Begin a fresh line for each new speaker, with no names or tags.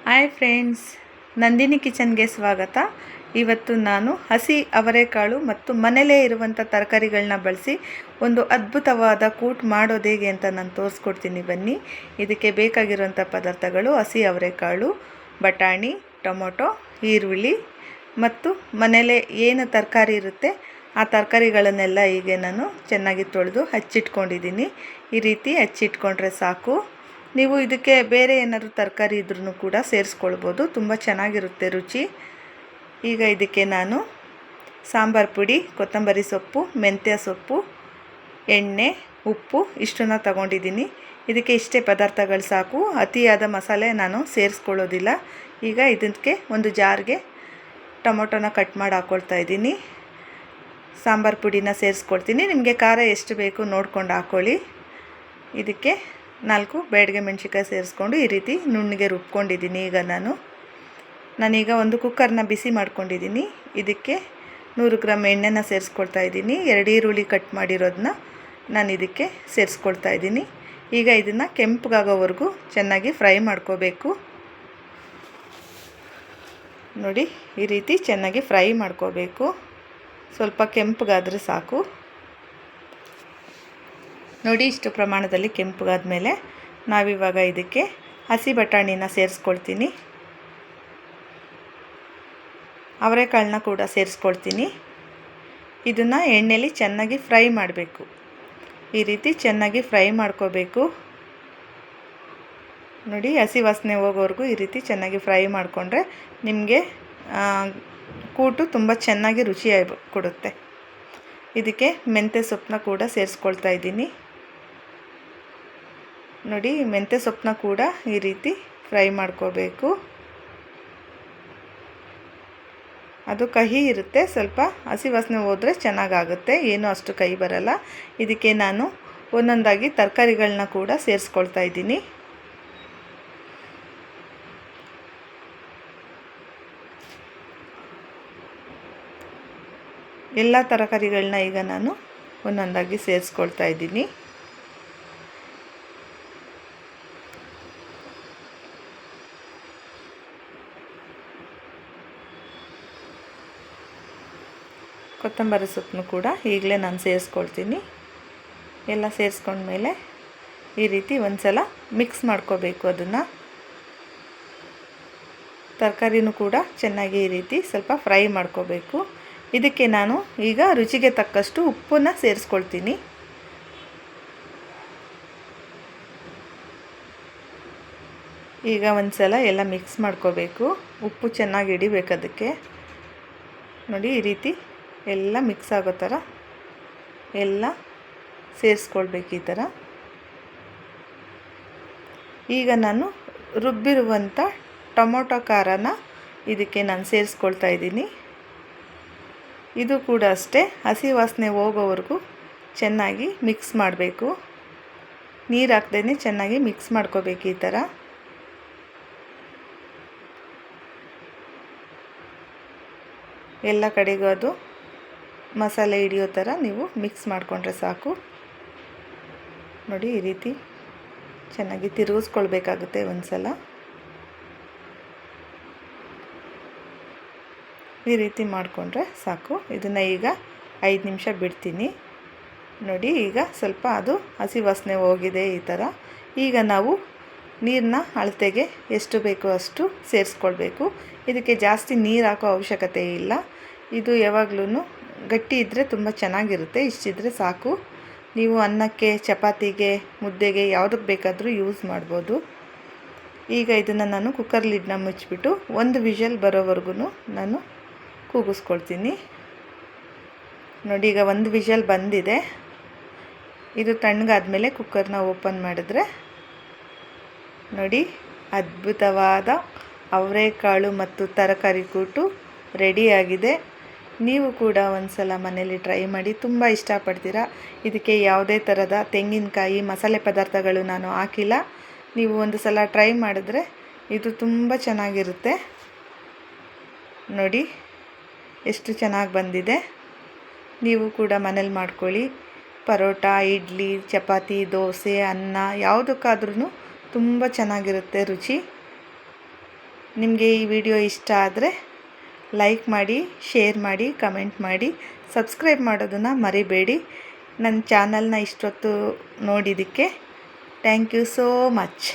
Hi friends, Nandini ಕಿಚನ್ಗೆ ಸ್ವಾಗತ. ಇವತ್ತು ನಾನು ಹಸಿ ಅವರೆಕಾಳು ಮತ್ತು ಮನೆಯಲ್ಲೇ ಇರುವಂಥ ತರಕಾರಿಗಳನ್ನ ಬಳಸಿ ಒಂದು ಅದ್ಭುತವಾದ ಕೂಟ್ ಮಾಡೋದು ಹೇಗೆ ಅಂತ ನಾನು ತೋರಿಸ್ಕೊಡ್ತೀನಿ. ಬನ್ನಿ. ಇದಕ್ಕೆ ಬೇಕಾಗಿರುವಂಥ ಪದಾರ್ಥಗಳು: ಹಸಿ ಅವರೆಕಾಳು, ಬಟಾಣಿ, ಟೊಮೊಟೊ, ಈರುಳ್ಳಿ ಮತ್ತು ಮನೆಯಲ್ಲೇ ಏನು ತರಕಾರಿ ಇರುತ್ತೆ ಆ ತರಕಾರಿಗಳನ್ನೆಲ್ಲ ಹೀಗೆ ನಾನು ಚೆನ್ನಾಗಿ ತೊಳೆದು ಹಚ್ಚಿಟ್ಕೊಂಡಿದ್ದೀನಿ. ಈ ರೀತಿ ಹಚ್ಚಿಟ್ಕೊಂಡ್ರೆ ಸಾಕು. ನೀವು ಇದಕ್ಕೆ ಬೇರೆ ಏನಾದರೂ ತರಕಾರಿ ಇದ್ರೂ ಕೂಡ ಸೇರಿಸ್ಕೊಳ್ಬೋದು, ತುಂಬ ಚೆನ್ನಾಗಿರುತ್ತೆ ರುಚಿ. ಈಗ ಇದಕ್ಕೆ ನಾನು ಸಾಂಬಾರು ಪುಡಿ, ಕೊತ್ತಂಬರಿ ಸೊಪ್ಪು, ಮೆಂತ್ಯ ಸೊಪ್ಪು, ಎಣ್ಣೆ, ಉಪ್ಪು ಇಷ್ಟನ್ನು ತಗೊಂಡಿದ್ದೀನಿ. ಇದಕ್ಕೆ ಇಷ್ಟೇ ಪದಾರ್ಥಗಳು ಸಾಕು. ಅತಿಯಾದ ಮಸಾಲೆ ನಾನು ಸೇರಿಸ್ಕೊಳ್ಳೋದಿಲ್ಲ. ಈಗ ಇದಕ್ಕೆ ಒಂದು ಜಾರ್ಗೆ ಟೊಮೊಟೊನ ಕಟ್ ಮಾಡಿ ಹಾಕ್ಕೊಳ್ತಾ ಇದ್ದೀನಿ. ಸಾಂಬಾರು ಪುಡಿನ ಸೇರಿಸ್ಕೊಳ್ತೀನಿ. ನಿಮಗೆ ಖಾರ ಎಷ್ಟು ಬೇಕು ನೋಡ್ಕೊಂಡು ಹಾಕ್ಕೊಳ್ಳಿ. ಇದಕ್ಕೆ 4 ಬ್ಯಾಡಗೆ ಮೆಣಸಿನ್ಕಾಯಿ ಸೇರಿಸ್ಕೊಂಡು ಈ ರೀತಿ ನುಣ್ಣಗೆ ರುಬ್ಕೊಂಡಿದ್ದೀನಿ. ಈಗ ನಾನೀಗ ಒಂದು ಕುಕ್ಕರ್ನ ಬಿಸಿ ಮಾಡ್ಕೊಂಡಿದ್ದೀನಿ. ಇದಕ್ಕೆ 100 ಗ್ರಾಮ್ ಎಣ್ಣೆನ ಸೇರಿಸ್ಕೊಳ್ತಾ ಇದ್ದೀನಿ. 2 ಈರುಳ್ಳಿ ಕಟ್ ಮಾಡಿರೋದನ್ನ ನಾನು ಇದಕ್ಕೆ ಸೇರಿಸ್ಕೊಳ್ತಾ ಇದ್ದೀನಿ. ಈಗ ಇದನ್ನು ಕೆಂಪಗಾಗೋವರೆಗೂ ಚೆನ್ನಾಗಿ ಫ್ರೈ ಮಾಡ್ಕೋಬೇಕು. ನೋಡಿ, ಈ ರೀತಿ ಚೆನ್ನಾಗಿ ಫ್ರೈ ಮಾಡ್ಕೋಬೇಕು. ಸ್ವಲ್ಪ ಕೆಂಪಗಾದರೆ ಸಾಕು. ನೋಡಿ, ಇಷ್ಟು ಪ್ರಮಾಣದಲ್ಲಿ ಕೆಂಪಗಾದ ಮೇಲೆ ನಾವಿವಾಗ ಇದಕ್ಕೆ ಹಸಿ ಬಟಾಣಿನ ಸೇರಿಸ್ಕೊಳ್ತೀನಿ. ಅವರೆಕಾಳನ್ನ ಕೂಡ ಸೇರಿಸ್ಕೊಳ್ತೀನಿ. ಇದನ್ನು ಎಣ್ಣೆಯಲ್ಲಿ ಚೆನ್ನಾಗಿ ಫ್ರೈ ಮಾಡಬೇಕು. ಈ ರೀತಿ ಚೆನ್ನಾಗಿ ಫ್ರೈ ಮಾಡ್ಕೋಬೇಕು. ನೋಡಿ, ಹಸಿ ವಾಸನೆ ಹೋಗೋವರೆಗೂ ಈ ರೀತಿ ಚೆನ್ನಾಗಿ ಫ್ರೈ ಮಾಡಿಕೊಂಡ್ರೆ ನಿಮಗೆ ಕೂಟು ತುಂಬ ಚೆನ್ನಾಗಿ ರುಚಿಯಾಗಿ ಕೊಡುತ್ತೆ. ಇದಕ್ಕೆ ಮೆಂತ್ಯ ಸೊಪ್ಪನ್ನ ಕೂಡ ಸೇರಿಸ್ಕೊಳ್ತಾ ಇದ್ದೀನಿ. ನೋಡಿ, ಮೆಂತ್ಯ ಸೊಪ್ಪನ್ನ ಕೂಡ ಈ ರೀತಿ ಫ್ರೈ ಮಾಡ್ಕೋಬೇಕು. ಅದು ಕಹಿ ಇರುತ್ತೆ, ಸ್ವಲ್ಪ ಹಸಿ ವಾಸನೆ ಹೋದರೆ ಚೆನ್ನಾಗಾಗುತ್ತೆ, ಏನೂ ಅಷ್ಟು ಕಹಿ ಬರಲ್ಲ. ಇದಕ್ಕೆ ನಾನು ಒಂದೊಂದಾಗಿ ತರಕಾರಿಗಳನ್ನ ಕೂಡ ಸೇರಿಸ್ಕೊಳ್ತಾ ಇದ್ದೀನಿ. ಎಲ್ಲ ತರಕಾರಿಗಳನ್ನ ಈಗ ನಾನು ಒಂದೊಂದಾಗಿ ಸೇರಿಸ್ಕೊಳ್ತಾ ಇದ್ದೀನಿ. ಕೊತ್ತಂಬರಿ ಸೊಪ್ಪನ್ನು ಕೂಡ ಈಗಲೇ ನಾನು ಸೇರಿಸ್ಕೊಳ್ತೀನಿ. ಎಲ್ಲ ಸೇರಿಸ್ಕೊಂಡ್ಮೇಲೆ ಈ ರೀತಿ ಒಂದು ಸಲ ಮಿಕ್ಸ್ ಮಾಡ್ಕೋಬೇಕು. ಅದನ್ನು ತರಕಾರಿನೂ ಕೂಡ ಚೆನ್ನಾಗಿ ಈ ರೀತಿ ಸ್ವಲ್ಪ ಫ್ರೈ ಮಾಡ್ಕೋಬೇಕು. ಇದಕ್ಕೆ ನಾನು ಈಗ ರುಚಿಗೆ ತಕ್ಕಷ್ಟು ಉಪ್ಪನ್ನು ಸೇರಿಸ್ಕೊಳ್ತೀನಿ. ಈಗ ಒಂದು ಸಲ ಎಲ್ಲ ಮಿಕ್ಸ್ ಮಾಡ್ಕೋಬೇಕು. ಉಪ್ಪು ಚೆನ್ನಾಗಿ ಹಿಡಿಬೇಕು ಅದಕ್ಕೆ. ನೋಡಿ, ಈ ರೀತಿ ಎಲ್ಲ ಮಿಕ್ಸ್ ಆಗೋ ಥರ ಎಲ್ಲ ಸೇರಿಸ್ಕೊಳ್ಬೇಕು ಈ ಥರ. ಈಗ ನಾನು ರುಬ್ಬಿರುವಂಥ ಟೊಮೊಟೊ ಖಾರನ ಇದಕ್ಕೆ ನಾನು ಸೇರಿಸ್ಕೊಳ್ತಾ ಇದ್ದೀನಿ. ಇದು ಕೂಡ ಅಷ್ಟೇ, ಹಸಿ ವಾಸನೆ ಹೋಗೋವರೆಗೂ ಚೆನ್ನಾಗಿ ಮಿಕ್ಸ್ ಮಾಡಬೇಕು. ನೀರು ಹಾಕ್ದೇ ಚೆನ್ನಾಗಿ ಮಿಕ್ಸ್ ಮಾಡ್ಕೋಬೇಕು ಈ ಥರ. ಎಲ್ಲ ಕಡೆಗೂ ಅದು ಮಸಾಲೆ ಹಿಡಿಯೋ ಥರ ನೀವು ಮಿಕ್ಸ್ ಮಾಡಿಕೊಂಡ್ರೆ ಸಾಕು. ನೋಡಿ, ಈ ರೀತಿ ಚೆನ್ನಾಗಿ ತಿರುಗಿಸ್ಕೊಳ್ಬೇಕಾಗುತ್ತೆ ಒಂದು ಸಲ. ಈ ರೀತಿ ಮಾಡಿಕೊಂಡ್ರೆ ಸಾಕು. ಇದನ್ನು ಈಗ 5 ನಿಮಿಷ ಬಿಡ್ತೀನಿ. ನೋಡಿ, ಈಗ ಸ್ವಲ್ಪ ಅದು ಹಸಿ ವಾಸನೆ ಹೋಗಿದೆ ಈ ಥರ. ಈಗ ನಾವು ನೀರನ್ನ ಅಳತೆಗೆ ಎಷ್ಟು ಬೇಕೋ ಅಷ್ಟು ಸೇರಿಸ್ಕೊಳ್ಬೇಕು. ಇದಕ್ಕೆ ಜಾಸ್ತಿ ನೀರು ಹಾಕೋ ಅವಶ್ಯಕತೆ ಇಲ್ಲ. ಇದು ಯಾವಾಗಲೂ ಗಟ್ಟಿ ಇದ್ದರೆ ತುಂಬ ಚೆನ್ನಾಗಿರುತ್ತೆ. ಇಷ್ಟಿದ್ರೆ ಸಾಕು. ನೀವು ಅನ್ನಕ್ಕೆ, ಚಪಾತಿಗೆ, ಮುದ್ದೆಗೆ ಯಾವುದಕ್ಕೆ ಬೇಕಾದರೂ ಯೂಸ್ ಮಾಡ್ಬೋದು. ಈಗ ಇದನ್ನು ನಾನು ಕುಕ್ಕರ್ ಲಿಡ್ನ ಮುಚ್ಚಿಬಿಟ್ಟು 1 ವಿಷಲ್ ಬರೋವರೆಗೂ ನಾನು ಕೂಗಿಸ್ಕೊಳ್ತೀನಿ. ನೋಡಿ, ಈಗ 1 ವಿಷಲ್ ಬಂದಿದೆ. ಇದು ತಣ್ಣಗಾದ್ಮೇಲೆ ಕುಕ್ಕರ್ನ ಓಪನ್ ಮಾಡಿದ್ರೆ ನೋಡಿ, ಅದ್ಭುತವಾದ ಅವರೆಕಾಳು ಮತ್ತು ತರಕಾರಿ ಕೂಟು ರೆಡಿಯಾಗಿದೆ. ನೀವು ಕೂಡ ಒಂದು ಸಲ ಮನೇಲಿ ಟ್ರೈ ಮಾಡಿ, ತುಂಬ ಇಷ್ಟಪಡ್ತೀರಾ. ಇದಕ್ಕೆ ಯಾವುದೇ ಥರದ ತೆಂಗಿನಕಾಯಿ ಮಸಾಲೆ ಪದಾರ್ಥಗಳು ನಾನು ಹಾಕಿಲ್ಲ. ನೀವು ಒಂದು ಸಲ ಟ್ರೈ ಮಾಡಿದ್ರೆ ಇದು ತುಂಬ ಚೆನ್ನಾಗಿರುತ್ತೆ. ನೋಡಿ, ಎಷ್ಟು ಚೆನ್ನಾಗಿ ಬಂದಿದೆ. ನೀವು ಕೂಡ ಮನೇಲಿ ಮಾಡ್ಕೊಳ್ಳಿ. ಪರೋಟ, ಇಡ್ಲಿ, ಚಪಾತಿ, ದೋಸೆ, ಅನ್ನ ಯಾವುದಕ್ಕಾದ್ರೂ ತುಂಬ ಚೆನ್ನಾಗಿರುತ್ತೆ ರುಚಿ. ನಿಮಗೆ ಈ ವಿಡಿಯೋ ಇಷ್ಟ ಆದರೆ ಲೈಕ್ ಮಾಡಿ, ಶೇರ್ ಮಾಡಿ, ಕಮೆಂಟ್ ಮಾಡಿ, ಸಬ್ಸ್ಕ್ರೈಬ್ ಮಾಡೋದನ್ನು ಮರಿಬೇಡಿ. ನನ್ನ ಚಾನಲ್ನ ಇಷ್ಟೊತ್ತು ನೋಡಿದ್ದಕ್ಕೆ ಥ್ಯಾಂಕ್ ಯು ಸೋ ಮಚ್.